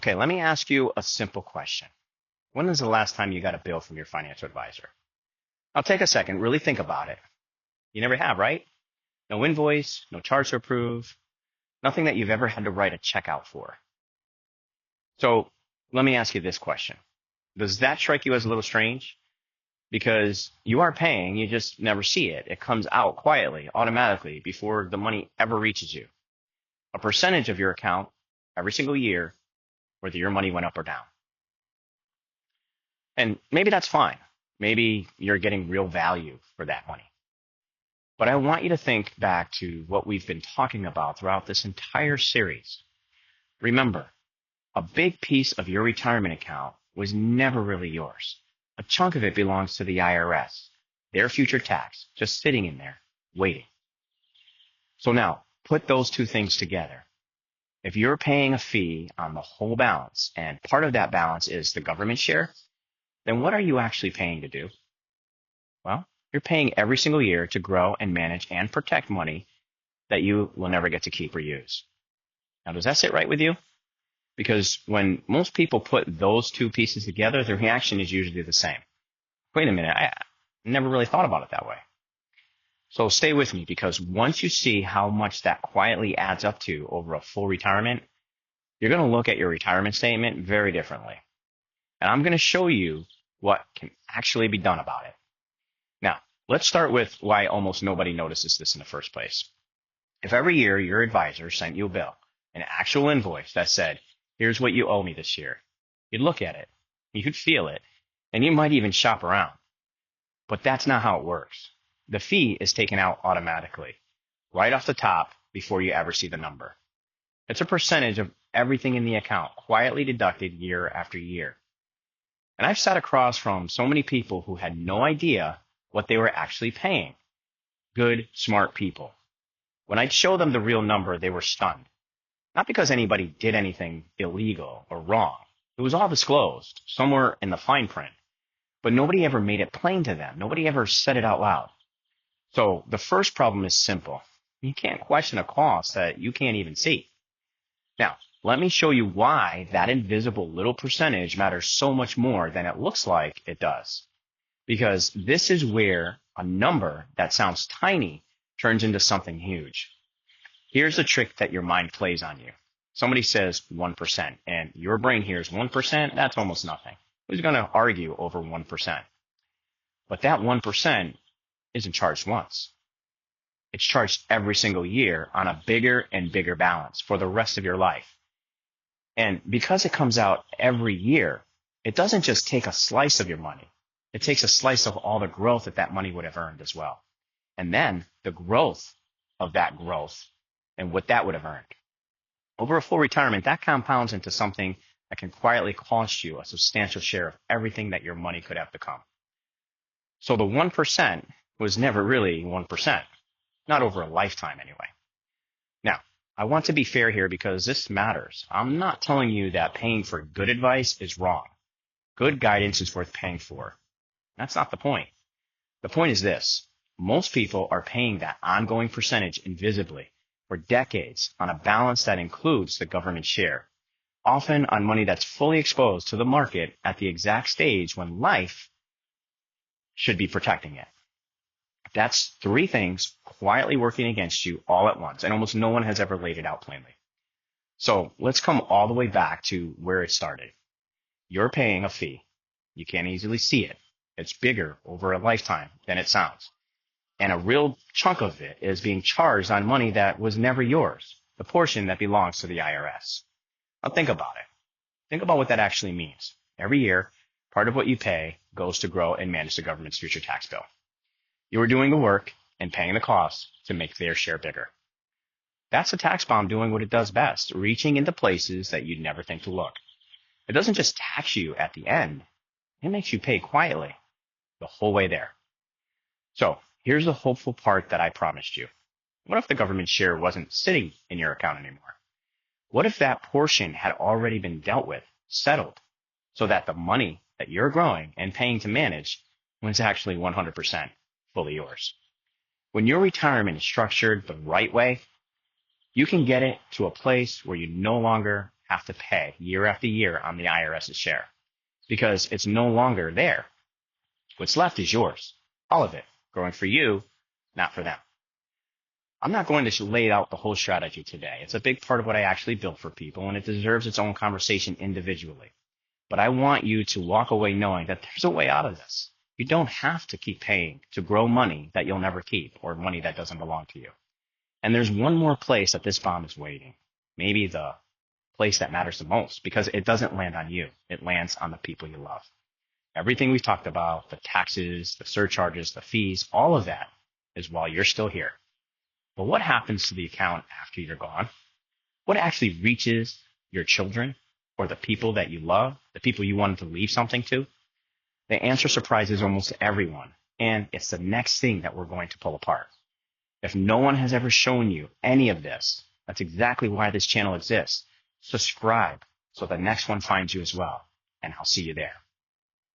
Okay, let me ask you a simple question. When was the last time you got a bill from your financial advisor? Now take a second, really think about it. You never have, right? No invoice, no charge to approve, nothing that you've ever had to write a check out for. So let me ask you this question. Does that strike you as a little strange? Because you are paying, you just never see it. It comes out quietly, automatically, before the money ever reaches you. A percentage of your account every single year, whether your money went up or down. And maybe that's fine. Maybe you're getting real value for that money. But I want you to think back to what we've been talking about throughout this entire series. Remember, a big piece of your retirement account was never really yours. A chunk of it belongs to the IRS, their future tax, just sitting in there, waiting. So now, put those two things together. If you're paying a fee on the whole balance, and part of that balance is the government share, then what are you actually paying to do? Well, you're paying every single year to grow and manage and protect money that you will never get to keep or use. Now, does that sit right with you? Because when most people put those two pieces together, the reaction is usually the same. Wait a minute, I never really thought about it that way. So stay with me, because once you see how much that quietly adds up to over a full retirement, you're going to look at your retirement statement very differently. And I'm going to show you what can actually be done about it. Now, let's start with why almost nobody notices this in the first place. If every year your advisor sent you a bill, an actual invoice that said, here's what you owe me this year, you'd look at it, you could feel it, and you might even shop around. But that's not how it works. The fee is taken out automatically, right off the top before you ever see the number. It's a percentage of everything in the account, quietly deducted year after year. And I've sat across from so many people who had no idea what they were actually paying. Good, smart people. When I'd show them the real number, they were stunned. Not because anybody did anything illegal or wrong. It was all disclosed, somewhere in the fine print. But nobody ever made it plain to them. Nobody ever said it out loud. So the first problem is simple. You can't question a cost that you can't even see. Now, let me show you why that invisible little percentage matters so much more than it looks like it does. Because this is where a number that sounds tiny turns into something huge. Here's a trick that your mind plays on you. Somebody says 1%, and your brain hears 1%, that's almost nothing. Who's going to argue over 1%? But that 1% isn't charged once. It's charged every single year on a bigger and bigger balance for the rest of your life. And because it comes out every year, it doesn't just take a slice of your money. It takes a slice of all the growth that money would have earned as well. And then the growth of that growth and what that would have earned. Over a full retirement, that compounds into something that can quietly cost you a substantial share of everything that your money could have become. So the 1% was never really 1%, not over a lifetime anyway. Now, I want to be fair here because this matters. I'm not telling you that paying for good advice is wrong. Good guidance is worth paying for. That's not the point. The point is this. Most people are paying that ongoing percentage invisibly for decades on a balance that includes the government share, often on money that's fully exposed to the market at the exact stage when life should be protecting it. That's three things quietly working against you all at once, and almost no one has ever laid it out plainly. So let's come all the way back to where it started. You're paying a fee. You can't easily see it. It's bigger over a lifetime than it sounds. And a real chunk of it is being charged on money that was never yours, the portion that belongs to the IRS. Now think about it. Think about what that actually means. Every year, part of what you pay goes to grow and manage the government's future tax bill. You are doing the work and paying the costs to make their share bigger. That's the tax bomb doing what it does best, reaching into places that you'd never think to look. It doesn't just tax you at the end. It makes you pay quietly the whole way there. So here's the hopeful part that I promised you. What if the government share wasn't sitting in your account anymore? What if that portion had already been dealt with, settled, so that the money that you're growing and paying to manage was actually 100% fully yours? When your retirement is structured the right way, you can get it to a place where you no longer have to pay year after year on the IRS's share because it's no longer there. What's left is yours, all of it, growing for you, not for them. I'm not going to lay out the whole strategy today. It's a big part of what I actually built for people, and it deserves its own conversation individually. But I want you to walk away knowing that there's a way out of this. You don't have to keep paying to grow money that you'll never keep or money that doesn't belong to you. And there's one more place that this bomb is waiting, maybe the place that matters the most, because it doesn't land on you. It lands on the people you love. Everything we've talked about, the taxes, the surcharges, the fees, all of that is while you're still here. But what happens to the account after you're gone? What actually reaches your children or the people that you love, the people you wanted to leave something to? The answer surprises almost everyone, and it's the next thing that we're going to pull apart. If no one has ever shown you any of this, that's exactly why this channel exists. Subscribe so the next one finds you as well, and I'll see you there.